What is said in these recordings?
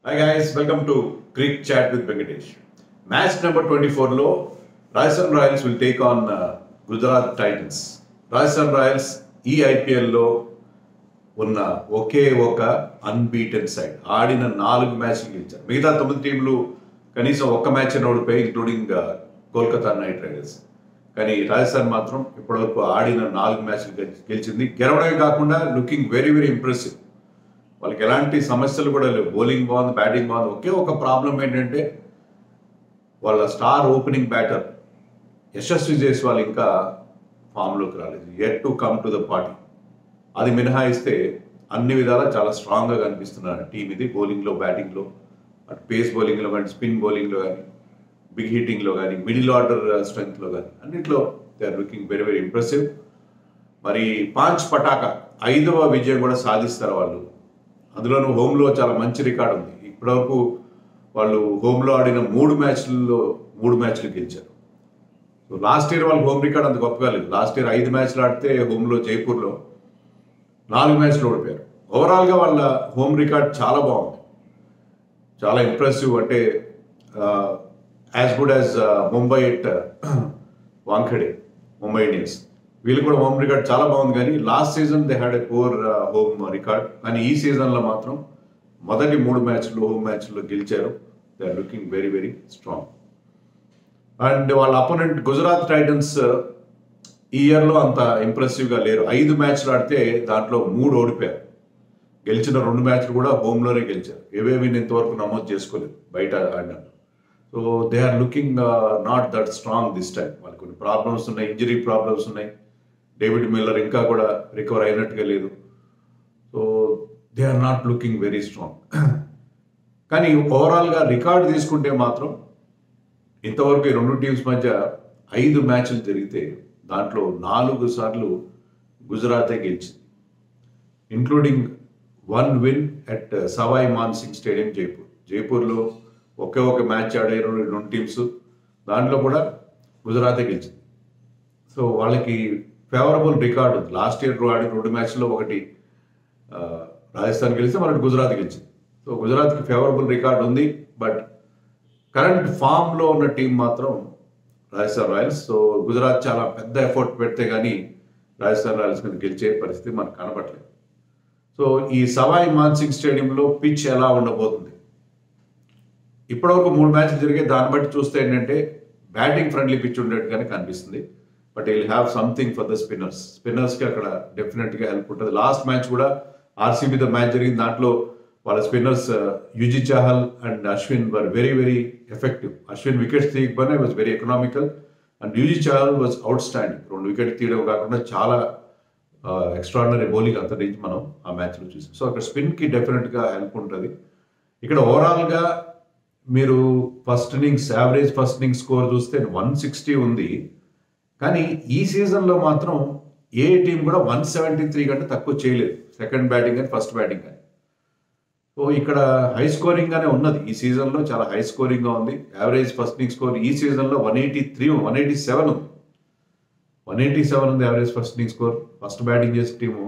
Hi guys, welcome to Greek Chat with Venkatesh. Match number 24 lo Rajasthan Royals will take on Gujarat Titans. Rajasthan Royals ఈ ఐపీఎల్లో ఉన్న ఒకే ఒక unbeaten side ఆడిన 4 మ్యాచ్లు గెలిచారు. మిగతా 9 టీంలు కనీసం ఒక్క మ్యాచ్ ఓడిపోయి ఇంక్లూడింగ్ కోల్కతా నైట్ రైడర్స్. కానీ రాజస్థాన్ మాత్రం ఇప్పటివరకు ఆడిన 4 మ్యాచ్లు గెలిచింది. గెలవడమే కాకుండా లుకింగ్ వెరీ వెరీ ఇంప్రెసివ్. వాళ్ళకి ఎలాంటి సమస్యలు కూడా లేవు. బౌలింగ్ బాగుంది, బ్యాటింగ్ బాగుంది. ఒకే ఒక ప్రాబ్లం ఏంటంటే వాళ్ళ star opening batter Yashasvi Jaiswal ఇంకా ఫామ్లోకి రాలేదు. Yet to come to the party. అది మినహాయిస్తే అన్ని విధాలా చాలా స్ట్రాంగ్గా కనిపిస్తున్నారు టీం ఇది. బౌలింగ్లో, బ్యాటింగ్లో, అటు పేస్ బౌలింగ్లో కానీ, స్పిన్ బౌలింగ్లో కానీ, బిగ్ హిట్టింగ్లో కానీ, మిడిల్ ఆర్డర్ స్ట్రెంగ్త్లో కానీ అన్నింటిలో they are looking very very impressive. మరి పాంచ్ పటాకా 5వ విజయం కూడా సాధిస్తారు వాళ్ళు. అందులోనూ హోమ్లో చాలా మంచి రికార్డు ఉంది. ఇప్పటివరకు వాళ్ళు హోమ్లో ఆడిన 3 మ్యాచ్లలో 3 మ్యాచ్లు గెలిచారు. సో లాస్ట్ ఇయర్ వాళ్ళ హోమ్ రికార్డ్ అంత గొప్పగా లేదు. లాస్ట్ ఇయర్ 5 మ్యాచ్లు ఆడితే హోమ్లో జైపూర్లో 4 మ్యాచ్లు ఓడిపోయారు. ఓవరాల్గా వాళ్ళ హోమ్ రికార్డ్ చాలా బాగుంది, చాలా ఇంప్రెసివ్. అంటే as good as Mumbai at Wankhede, Mumbai Indians. వీళ్ళు కూడా హోమ్ రికార్డ్ చాలా బాగుంది. కానీ last season they had a poor home record. కానీ ఈ సీజన్లో మాత్రం మొదటి 3 మ్యాచ్లు హోమ్ మ్యాచ్లో గెలిచారు. They are looking very very strong. And వాళ్ళ అపోనెంట్ గుజరాత్ టైటన్స్ ఈ ఇయర్లో అంత ఇంప్రెసివ్గా లేరు. 5 మ్యాచ్లు ఆడితే దాంట్లో 3 ఓడిపోయారు. గెలిచిన 2 మ్యాచ్లు కూడా హోమ్లోనే గెలిచారు. ఏవేవి ఇంతవరకు నమోదు చేసుకోలేదు బయట ఆడినారు. So they are looking not that strong this time. వాళ్ళకి కొన్ని ప్రాబ్లమ్స్ ఉన్నాయి, ఇంజరీ ప్రాబ్లమ్స్ ఉన్నాయి. డేవిడ్ మిల్లర్ ఇంకా కూడా రికవర్ అయినట్టుగా లేదు. So they are not looking very strong. కానీ ఓవరాల్గా రికార్డు తీసుకుంటే మాత్రం ఇంతవరకు ఈ 2 టీమ్స్ మధ్య 5 మ్యాచ్లు జరిగితే దాంట్లో 4 సార్లు గుజరాతే గెలిచింది, including 1 win at Sawai Mansingh stadium Jaipur. జైపూర్లో ఒకే ఒక మ్యాచ్ ఆడే 2 టీమ్స్, దాంట్లో కూడా గుజరాతే గెలిచింది. సో వాళ్ళకి ఫేవరబుల్ రికార్డు ఉంది. లాస్ట్ ఇయర్ ఆడిన 2 మ్యాచ్ల్లో ఒకటి రాజస్థాన్ గెలిస్తే మరొకటి గుజరాత్ గెలిచింది. సో గుజరాత్కి ఫేవరబుల్ రికార్డు ఉంది. బట్ కరెంట్ ఫామ్లో ఉన్న టీం మాత్రం రాజస్థాన్ రాయల్స్. సో గుజరాత్ చాలా పెద్ద ఎఫర్ట్ పెడితే కానీ రాజస్థాన్ రాయల్స్ కింద గెలిచే పరిస్థితి మనకు కనబడలేదు. సో ఈ సవాయ్ మాన్సింగ్ స్టేడియంలో పిచ్ ఎలా ఉండబోతుంది? ఇప్పటివరకు 3 మ్యాచ్లు జరిగే దాన్ని బట్టి చూస్తే ఏంటంటే బ్యాటింగ్ ఫ్రెండ్లీ పిచ్ ఉండేట్టుగానే కనిపిస్తుంది. But will have something for the స్పిన్నర్స్కి అక్కడ డెఫినెట్గా హెల్ప్ ఉంటుంది. లాస్ట్ మ్యాచ్ కూడా ఆర్సీబీతో మ్యాచ్ జరిగింది. దాంట్లో వాళ్ళ spinners Yuzi Chahal and Ashwin were very very effective. Ashwin wickets తీయకపోయినా was very economical and Yuzi Chahal was outstanding. 2 wicket తీయడం కాకుండా చాలా ఎక్స్ట్రాడినరీ బౌలింగ్ అంతటి మనం ఆ మ్యాచ్లో చూసాం. సో అక్కడ స్పిన్కి డెఫినెట్గా హెల్ప్ ఉంటుంది. ఇక్కడ ఓవరాల్గా మీరు first innings average first innings score చూస్తే 160 ఉంది. కానీ ఈ సీజన్లో మాత్రం ఏ టీం కూడా 173 కంటే తక్కువ చేయలేదు, సెకండ్ బ్యాటింగ్ కానీ ఫస్ట్ బ్యాటింగ్ కానీ. సో ఇక్కడ హై స్కోరింగ్గానే ఉన్నది. ఈ సీజన్లో చాలా హై స్కోరింగ్గా ఉంది. యావరేజ్ ఫస్ట్ ఇన్నింగ్స్ స్కోర్ ఈ సీజన్లో 187 ఉంది. 187 ఉంది average first innings score. First batting చేసే టీము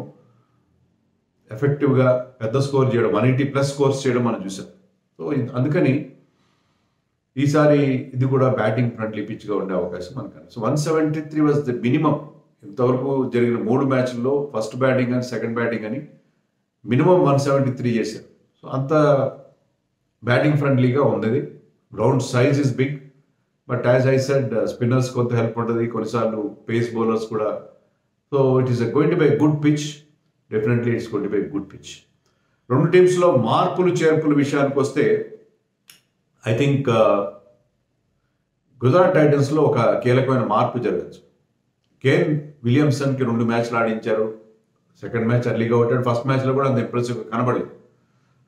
ఎఫెక్టివ్గా పెద్ద స్కోర్ చేయడం, 180+ స్కోర్స్ చేయడం మనం చూసాం. సో అందుకని ఈసారి ఇది కూడా బ్యాటింగ్ ఫ్రెండ్లీ పిచ్గా ఉండే అవకాశం మనకు. So 173 was the minimum. ఇంతవరకు జరిగిన 3 మ్యాచ్ల్లో ఫస్ట్ బ్యాటింగ్ అని సెకండ్ బ్యాటింగ్ అని మినిమం 173 చేశారు. సో అంత బ్యాటింగ్ ఫ్రెండ్లీగా ఉంది. Ground size is big. But as I said spinners కొంత హెల్ప్ ఉంటుంది, కొన్నిసార్లు పేస్ బౌలర్స్ కూడా. So it is going to be a good pitch. Definitely it's going to be a good pitch. 2 టీమ్స్లో మార్పులు చేర్పుల విషయానికి వస్తే ఐ థింక్ గుజరాత్ టైటన్స్లో ఒక కీలకమైన మార్పు జరగచ్చు. కేన్ విలియమ్సన్కి 2 మ్యాచ్లు ఆడించారు. సెకండ్ మ్యాచ్ అర్లీగా కొట్టాడు. ఫస్ట్ మ్యాచ్లో కూడా అంత ఇంప్రెసివ్ కనబడలేదు.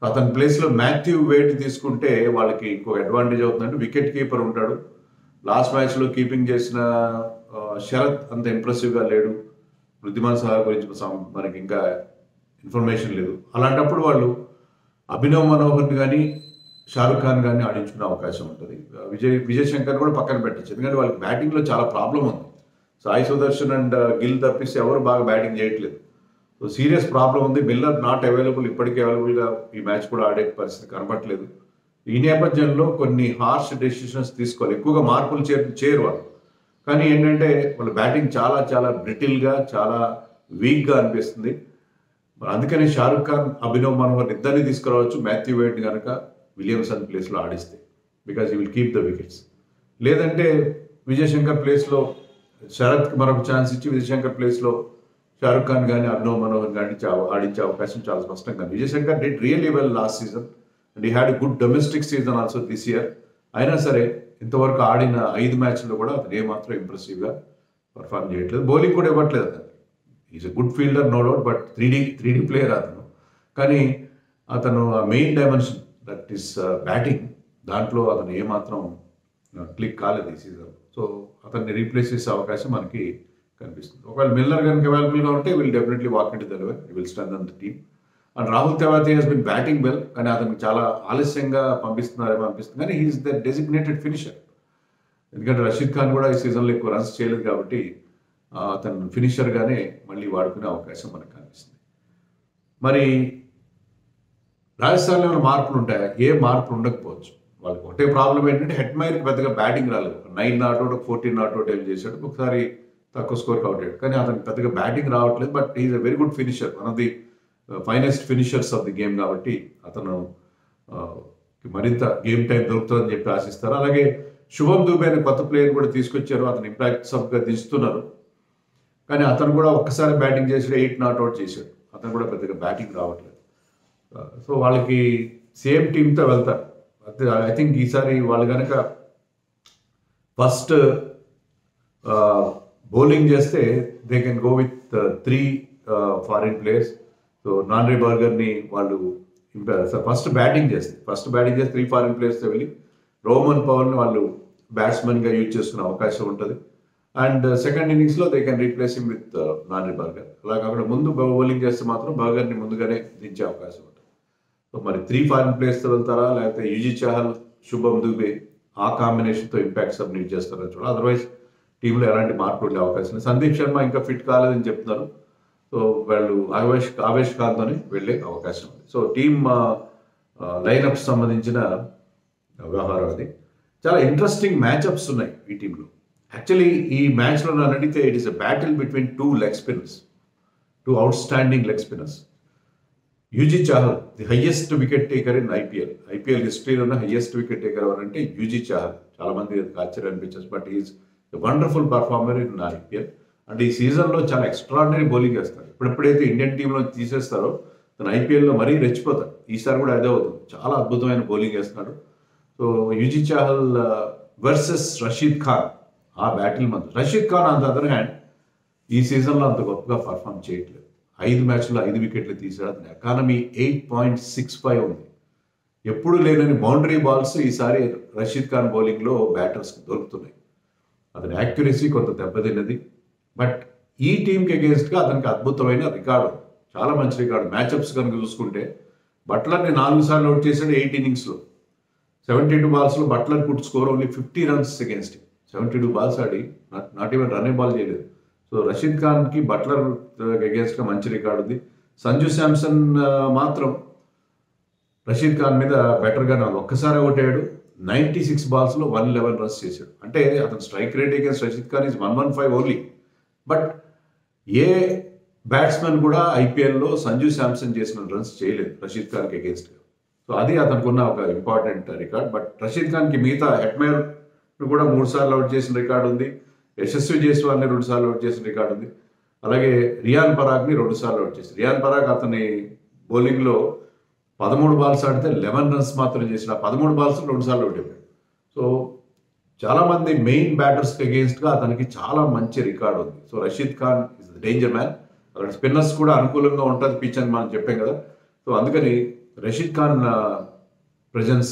అతని ప్లేస్లో మాథ్యూ వేడ్ తీసుకుంటే వాళ్ళకి ఇంకొక అడ్వాంటేజ్ అవుతుందంటే వికెట్ కీపర్ ఉంటాడు. లాస్ట్ మ్యాచ్లో కీపింగ్ చేసిన శరత్ అంత ఇంప్రెసివ్గా లేడు. వృద్ధిమాన్ సహా గురించి మనకి ఇంకా ఇన్ఫర్మేషన్ లేదు. అలాంటప్పుడు వాళ్ళు అభినవ్ మనోహర్ని కానీ షారుఖ్ ఖాన్ కానీ ఆడించుకునే అవకాశం ఉంటుంది. విజయ్ శంకర్ కూడా పక్కన పెట్టచ్చు, ఎందుకంటే వాళ్ళకి బ్యాటింగ్లో చాలా ప్రాబ్లం ఉంది. సాయి సుదర్శన్ అండ్ గిల్ తప్పిస్తే ఎవరు బాగా బ్యాటింగ్ చేయట్లేదు. సో సీరియస్ ప్రాబ్లం ఉంది. మిల్లర్ నాట్ అవైలబుల్, ఇప్పటికీ అవైలబుల్గా ఈ మ్యాచ్ కూడా ఆడే పరిస్థితి కనపట్లేదు. ఈ నేపథ్యంలో కొన్ని హార్ష్ డెసిషన్స్ తీసుకోవాలి. ఎక్కువగా మార్పులు చేయరు వాళ్ళు. కానీ ఏంటంటే వాళ్ళ బ్యాటింగ్ చాలా చాలా బ్రిటిల్గా, చాలా వీక్గా అనిపిస్తుంది. మరి అందుకని షారుఖ్ ఖాన్, అభినవ్ మనోహర్ ఇద్దరిని తీసుకురావచ్చు. మాథ్యూ వేడ్ కనుక విలియమ్సన్ ప్లేస్లో ఆడిస్తే, బికాజ్ ఈ విల్ కీప్ ద వికెట్స్. లేదంటే విజయ్ శంకర్ ప్లేస్లో శరత్కి మరొక ఛాన్స్ ఇచ్చి విజయ్ శంకర్ ప్లేస్లో షారుఖ్ ఖాన్ కానీ అభినవ్ మనోహర్ కానీ ఆడించే అవకాశం చాలా స్పష్టంగా. Vijay Shankar did really well last season and he had good domestic season also this year. అయినా సరే ఇంతవరకు ఆడిన 5 మ్యాచ్ల్లో కూడా అతను ఏమాత్రం ఇంప్రెసివ్గా పర్ఫార్మ్ చేయట్లేదు. బౌలింగ్ కూడా ఇవ్వట్లేదు అతను. Is a good fielder no doubt, but three D player అతను. కానీ అతను ఆ main dimension that is batting, దాంట్లో అతను ఏమాత్రం క్లిక్ కాలేదు ఈ సీజన్. సో అతన్ని రీప్లేస్ చేసే అవకాశం మనకి కనిపిస్తుంది. ఒకవేళ మిల్లర్ కనుక అవైలబుల్గా ఉంటే will definitely walk into the 11, will strengthen the team. And Rahul Tewatia has been batting well, కానీ అతనికి చాలా ఆలస్యంగా పంపిస్తున్నారేమో అనిపిస్తుంది. కానీ హీఈస్ ద డెసిగ్నేటెడ్ ఫినిషర్. ఎందుకంటే రషీద్ ఖాన్ కూడా ఈ సీజన్లో ఎక్కువ రన్స్ చేయలేదు కాబట్టి అతను ఫినిషర్గానే మళ్ళీ వాడుకునే అవకాశం మనకు కనిపిస్తుంది. మరి రాజస్థాన్లో ఏమైనా మార్పులు ఉంటాయా? ఏ మార్పులు ఉండకపోవచ్చు. వాళ్ళకి ఒకటే ప్రాబ్లం ఏంటంటే హెట్మైర్కి పెద్దగా బ్యాటింగ్ రాలేదు. 9 నాట్ అవుట్, 14 నాట్ అవుట్ ఏం చేశాడు, ఒకసారి తక్కువ స్కోర్కి అవుట్ అయ్యాడు. కానీ అతనికి పెద్దగా బ్యాటింగ్ రావట్లేదు. But is a very good finisher, one of the finest finishers of the game. కాబట్టి అతను మరింత గేమ్ టైం దొరుకుతుందని చెప్పి ఆశిస్తారు. అలాగే శుభం దూబే అనే కొత్త ప్లేయర్ కూడా తీసుకొచ్చారు. అతను ఇంపాక్ట్ సబ్గా దిస్తున్నారు. కానీ అతను కూడా ఒక్కసారి బ్యాటింగ్ చేసాడు, 8 నాట్ అవుట్ చేశాడు. అతను కూడా పెద్దగా బ్యాటింగ్ రావట్లేదు. సో వాళ్ళకి సేమ్ టీంతో వెళ్తారు. ఐ థింక్ ఈసారి వాళ్ళు కనుక ఫస్ట్ బౌలింగ్ చేస్తే they can go with 3 foreign players. So Nandre బర్గర్ని వాళ్ళు ఫస్ట్ బ్యాటింగ్ చేస్తే 3 ఫారిన్ ప్లేయర్స్తో వెళ్ళి రోమన్ పవర్ని వాళ్ళు బ్యాట్స్మెన్గా యూజ్ చేసుకునే అవకాశం ఉంటుంది. అండ్ సెకండ్ ఇన్నింగ్స్లో they can replace him with Nandre Burger. అలా కాకుండా ముందు బౌలింగ్ చేస్తే మాత్రం బర్గర్ని ముందుగానే దించే అవకాశం ఉంటుంది. సో మరి 3 ఫారిన్ ప్లేయర్స్తో వెళ్తారా, లేకపోతే యుజీ చాహల్, శుభం దూబే ఆ కాంబినేషన్తో ఇంపాక్ట్ సబ్ నీట్ చేస్తారని చూడాలి. అదర్వైజ్ టీంలో ఎలాంటి మార్పు ఉండే అవకాశం లేదు. సందీప్ శర్మ ఇంకా ఫిట్ కాలేదని చెప్తున్నారు. సో వాళ్ళు ఆవేష్ ఖాన్తోనే వెళ్ళే అవకాశం ఉంది. సో టీమ్ లైనప్ సంబంధించిన వ్యవహారం అది. చాలా ఇంట్రెస్టింగ్ మ్యాచ్అప్స్ ఉన్నాయి ఈ టీంలో. యాక్చువల్లీ ఈ మ్యాచ్లో నన్ను అడిగితే it is a battle between 2 leg spinners, 2 outstanding leg spinners. Yuzi Chahal, the highest wicket taker in IPL హిస్టరీలోనే హైయెస్ట్ వికెట్ టేకర్ ఎవరంటే యూజీ చాహల్. చాలా మంది ఆశ్చర్యం అనిపించచ్చు, but is wonderful performer in IPL. And ఈ సీజన్లో చాలా ఎక్స్ట్రాడినరీ బౌలింగ్ వేస్తారు. ఇప్పుడెప్పుడైతే ఇండియన్ టీంలో తీసేస్తారో తను ఐపీఎల్లో మరీ రెచ్చిపోతాడు. ఈసారి కూడా అదే అవుతుంది. చాలా అద్భుతమైన బౌలింగ్ వేస్తున్నాడు. సో యూజీ చాహల్ వర్సెస్ రషీద్ ఖాన్, ఆ బ్యాటిల్ మంది. Rashid Khan on the other hand ఈ సీజన్లో అంత గొప్పగా పర్ఫామ్ చేయట్లేదు. 5 మ్యాచ్లో 5 వికెట్లు తీసాడు. అతని ఎకానమీ 8.65 ఉంది. ఎప్పుడు లేనని బౌండరీ బాల్స్ ఈసారి రషీద్ ఖాన్ బౌలింగ్లో బ్యాటర్స్కి దొరుకుతున్నాయి. అతని యాక్యురసీ కొంత దెబ్బతిన్నది. బట్ ఈ టీంకి అగేన్స్ట్గా అతనికి అద్భుతమైన రికార్డు, చాలా మంచి రికార్డు. మ్యాచ్అప్స్ కనుక చూసుకుంటే బట్లర్ని 4 సార్లు అవుట్ చేశాడు 8 ఇన్నింగ్స్లో. 72 బాల్స్లో Buttler could score only 50 runs against. 72 balls ఆడి నాట్ ఈవెన్ రన్ బాల్ చేయలేదు. సో రషీద్ ఖాన్కి బట్లర్ అగేన్స్ట్గా మంచి రికార్డు ఉంది. సంజు శాంసన్ మాత్రం రషీద్ ఖాన్ మీద బెటర్గా ఒక్కసారి అవుట్ అయ్యాడు. 96 బాల్స్లో 111 రన్స్ చేశాడు. అంటే అతను strike rate against Rashid Khan is 115 only. But ఏ బ్యాట్స్మెన్ కూడా ఐపీఎల్లో సంజు శాంసన్ చేసిన రన్స్ చేయలేదు రషీద్ ఖాన్కి అగేన్స్ట్గా. సో అది అతనికి ఉన్న ఒక ఇంపార్టెంట్ రికార్డ్. బట్ రషీద్ ఖాన్కి మిగతా హెట్మైర్ కూడా 3 సార్లు అవుట్ చేసిన రికార్డు ఉంది. యశస్వి జైస్వాల్ని 2 సార్లు అవుట్ చేసిన రికార్డు ఉంది. అలాగే రియాన్ పరాగ్ని 2 సార్లు అవుట్ చేసి, రియాన్ పరాగ్ అతని బౌలింగ్లో 13 బాల్స్ ఆడితే 11 రన్స్ మాత్రం చేసిన 13 బాల్స్ 2 సార్లు అవుట్ అయిపోయాడు. సో చాలామంది మెయిన్ బ్యాటర్స్కి అగేన్స్ట్గా అతనికి చాలా మంచి రికార్డు ఉంది. So Rashid Khan is the danger man. అలాంటి స్పిన్నర్స్ కూడా అనుకూలంగా ఉంటుంది పిచ్ అని మనం చెప్పాం కదా. సో అందుకని రషీద్ ఖాన్ ప్రెజెన్స్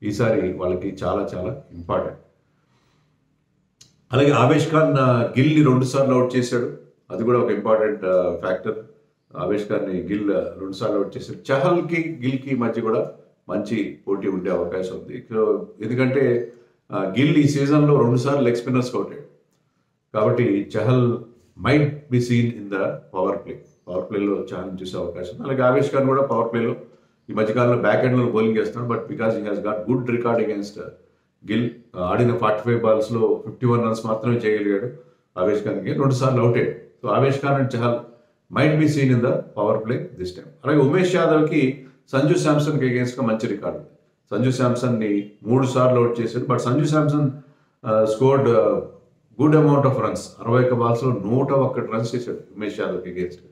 ఈసారి వాళ్ళకి చాలా చాలా ఇంపార్టెంట్. అలాగే ఆవేష్ ఖాన్ గిల్ని 2 సార్లు అవుట్ చేశాడు. అది కూడా ఒక ఇంపార్టెంట్ ఫ్యాక్టర్. ఆవేష్ ఖాన్ని గిల్ 2 సార్లు అవుట్ చేశాడు. చహల్కి గిల్కి మధ్య కూడా మంచి పోటీ ఉండే అవకాశం ఉంది. ఎందుకంటే గిల్ ఈ సీజన్లో 2 సార్లు లెగ్ స్పిన్నర్స్ అవుట్ అయ్యాడు. కాబట్టి Chahal might be seen in the power play. Power ప్లేలో ఛాలెంజ్ చూసే అవకాశం ఉంది. అలాగే ఆవేష్ ఖాన్ కూడా పవర్ ప్లేలో ఈ మధ్యకాలంలో బ్యాక్ ఎండ్లో బౌలింగ్ చేస్తున్నాడు. But because he has got good record against Gill, ఆడిన 45 balsలో 51 runs మాత్రమే చేయగలిగాడు ఆవేష్ ఖాన్కి, 2 సార్లు అవుట్ అయ్యాడు. So Avesh Khan and Chahal might be seen in the power play this time. అలాగే ఉమేష్ యాదవ్కి సంజు శాంసన్కి అగేన్స్ట్గా మంచి రికార్డు ఉంది. సంజు శాంసన్ని 3 సార్లు అవుట్ చేశాడు. But Sanju Samson scored good amount of runs, 61 balsలో 101 runs చేశాడు ఉమేష్ యాదవ్కి అగేన్స్ట్.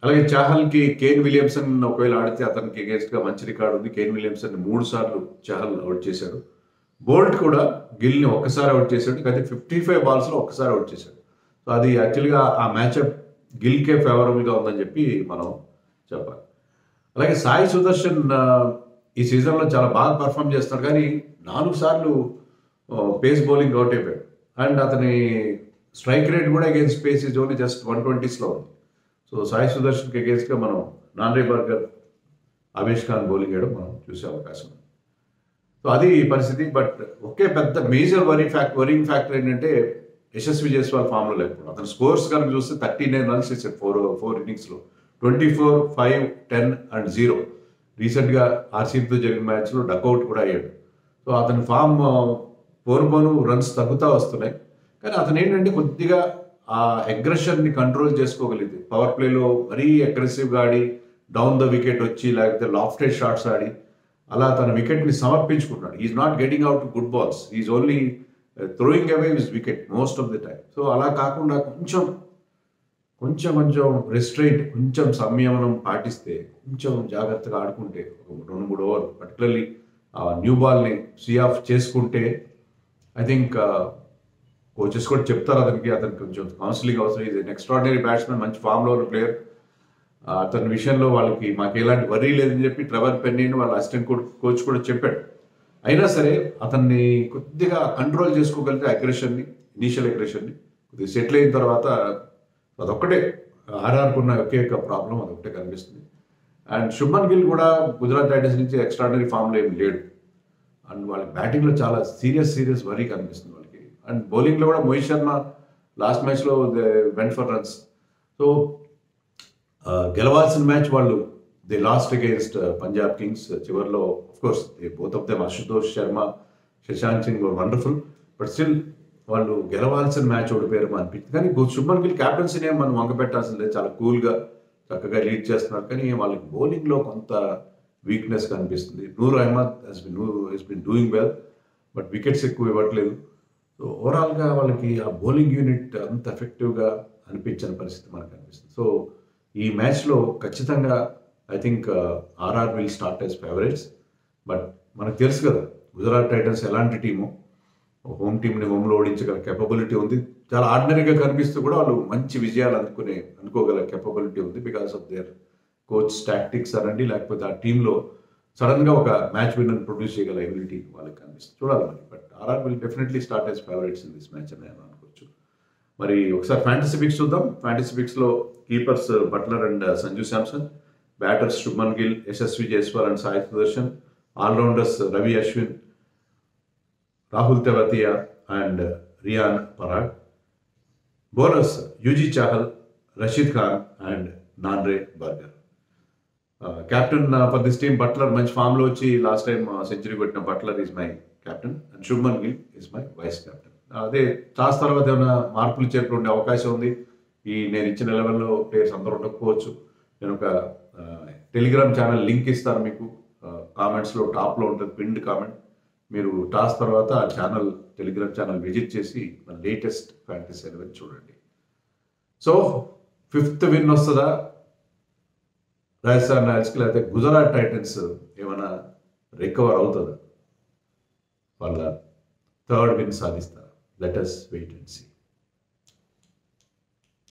అలాగే చాహల్కి కేన్ విలియమ్సన్ ఒకవేళ ఆడితే అతనికి అగేన్స్ట్గా మంచి రికార్డు ఉంది. కేన్ విలియమ్సన్ 3 సార్లు చాహల్ అవుట్ చేశాడు. బోల్ట్ కూడా గిల్ని ఒక్కసారి అవుట్ చేశాడు, కానీ 55 balsలో ఒక్కసారి అవుట్ చేశాడు. సో అది యాక్చువల్గా ఆ మ్యాచ్అప్ గిల్కే ఫేవరబుల్గా ఉందని చెప్పి మనం చెప్పాలి. అలాగే సాయి సుదర్శన్ ఈ సీజన్లో చాలా బాగా పర్ఫామ్ చేస్తున్నాడు, కానీ 4 సార్లు పేస్ బౌలింగ్ అవుట్ అయిపోయాడు. అండ్ అతని స్ట్రైక్ రేట్ కూడా against pace is only just 120sలో ఉంది. సో సాయి సుదర్శన్కి అగేన్స్ట్గా మనం Nandre Burger, Avesh Khan bowling వేయడం మనం చూసే అవకాశం ఉంది. సో అది పరిస్థితి. బట్ ఒకే పెద్ద మేజర్ వరింగ్ ఫ్యాక్టర్ ఏంటంటే యశస్వి జైస్వాల్ ఫామ్లో లేకపోవడం. అతని స్కోర్స్ కనుక చూస్తే 39 runs ఇచ్చాడు 4 innings లో, 24, 5, 10 and 0. రీసెంట్గా ఆర్సీబీతో జరిగిన మ్యాచ్లో డక్అవుట్ కూడా అయ్యాడు. సో అతని ఫామ్ పోను రన్స్ తగ్గుతూ వస్తున్నాయి. కానీ అతను ఏంటంటే కొద్దిగా ఆ అగ్రెషన్ని కంట్రోల్ చేసుకోగలిగింది. పవర్ ప్లేలో మరీ అగ్రెసివ్గా ఆడి డౌన్ ద వికెట్ వచ్చి లేకపోతే లాఫ్టెడ్ షాట్స్ ఆడి అలా తన వికెట్ని సమర్పించుకున్నాడు. Is not getting out good balls, is only throwing away his wicket most of the time. So అలా కాకుండా కొంచెం రెస్ట్రైంట్, కొంచెం సంయమనం పాటిస్తే, కొంచెం జాగ్రత్తగా ఆడుకుంటే, 2-3 ఓవర్ పర్టికులర్లీ న్యూ బాల్ని సీ ఆఫ్ చేసుకుంటే ఐ థింక్ కోచెస్ కూడా చెప్తారు అతనికి కొంచెం కౌన్సిలింగ్ అవసరం. ఇది ఎక్స్ట్రాడినరీ బ్యాట్స్మెన్, మంచి ఫామ్లో ఉన్న ప్లేయర్. అతని విషయంలో వాళ్ళకి మాకు ఎలాంటి వర్రీ లేదని చెప్పి ట్రెవర్ పెన్నీని వాళ్ళ అసిస్టెంట్ కోచ్ కూడా చెప్పాడు. అయినా సరే అతన్ని కొద్దిగా కంట్రోల్ చేసుకోగలిగితే ఇనీషియల్ అగ్రెషన్ని కొద్దిగా సెటిల్ అయిన తర్వాత అదొక్కటే ఆర్ఆర్కున్న ఒకే ఒక ప్రాబ్లం అదొక్కటే కనిపిస్తుంది. అండ్ శుభ్మన్ గిల్ కూడా గుజరాత్ టైటన్స్ నుంచి ఎక్స్ట్రాడినరీ ఫామ్లో ఏం లేడు. అండ్ వాళ్ళకి బ్యాటింగ్లో చాలా సీరియస్ వరీ కనిపిస్తుంది వాళ్ళకి. అండ్ బౌలింగ్లో కూడా మోహిత్ శర్మ లాస్ట్ మ్యాచ్లో వెంట్ ఫర్ రన్స్. సో గెలవాల్సిన మ్యాచ్ వాళ్ళు they lost against Punjab kings. చివరిలో of course both of them, Ashutosh Sharma, Shashank Singh wonderful, but still వాళ్ళు గెలవాల్సిన మ్యాచ్ ఓడిపోయారు అనిపించింది. కానీ శుభ్మన్ గిల్ క్యాప్టెన్సీనే మనం వంగపెట్టాల్సిందే, చాలా కూల్గా చక్కగా లీడ్ చేస్తున్నారు. కానీ వాళ్ళకి బౌలింగ్లో కొంత వీక్నెస్ కనిపిస్తుంది. Noor Ahmad has been doing well, but wickets ఎక్కువ ఇవ్వట్లేదు. సో ఓవరాల్గా వాళ్ళకి ఆ బౌలింగ్ యూనిట్ అంత ఎఫెక్టివ్గా అనిపించిన పరిస్థితి మనకు కనిపిస్తుంది. సో ఈ మ్యాచ్లో ఖచ్చితంగా I think RR will start as favourites. But మనకు తెలుసు కదా గుజరాత్ టైటన్స్ ఎలాంటి టీము, హోమ్ టీంని హోమ్లో ఓడించగల కెపబిలిటీ ఉంది. చాలా ఆర్డినరీగా కనిపిస్తూ కూడా వాళ్ళు మంచి విజయాలు అనుకోగల కెపబిలిటీ ఉంది because of their coach tactics అనండి, లేకపోతే ఆ టీంలో సడన్గా ఒక మ్యాచ్ విన్నర్ ప్రొడ్యూస్ చేయగల ఎబిలిటీ వాళ్ళకి కనిపిస్తుంది. చూడాలి మరి. But RR will definitely start as favourites in this match అని నేను అనుకోవచ్చు. మరి ఒకసారి ఫ్యాంటసీ పిక్స్ చూద్దాం. ఫ్యాంటసీ పిక్స్లో keepers Buttler and Sanju Samson, batters Shubman Gill, Yashasvi Jaiswal and Sai Sudharsan, allrounders Ravi Ashwin, Rahul Tewatia and Riyan Parag, bowlers UG Chahal, Rashid Khan and Nandre Burger. Captain for this team Buttler మంచి ఫామ్లో వచ్చి లాస్ట్ టైం సెంచరీ కొట్టిన Buttler is my captain and Shubman Gill is my vice captain. అదే toss తర్వాత ఏమైనా మార్పులు చేర్పులు ఉండే అవకాశం ఉంది. నేను ఇచ్చిన లెవెల్లో ప్లేయర్స్ అందరూ ఉండకపోవచ్చు. నేను ఒక టెలిగ్రామ్ ఛానల్ లింక్ ఇస్తాను మీకు, కామెంట్స్లో టాప్లో ఉంటుంది పిన్డ్ కామెంట్. మీరు టాస్ తర్వాత ఆ టెలిగ్రామ్ ఛానల్ విజిట్ చేసి మన లేటెస్ట్ ఫ్యాంటసీ 11 చూడండి. సో 5th విన్ వస్తుందా రాజస్థాన్ రాయల్స్కి, లేకపోతే గుజరాత్ టైటన్స్ ఏమైనా రికవర్ అవుతుందా, వాళ్ళ 3rd విన్ సాధిస్తారా? Let us wait and see.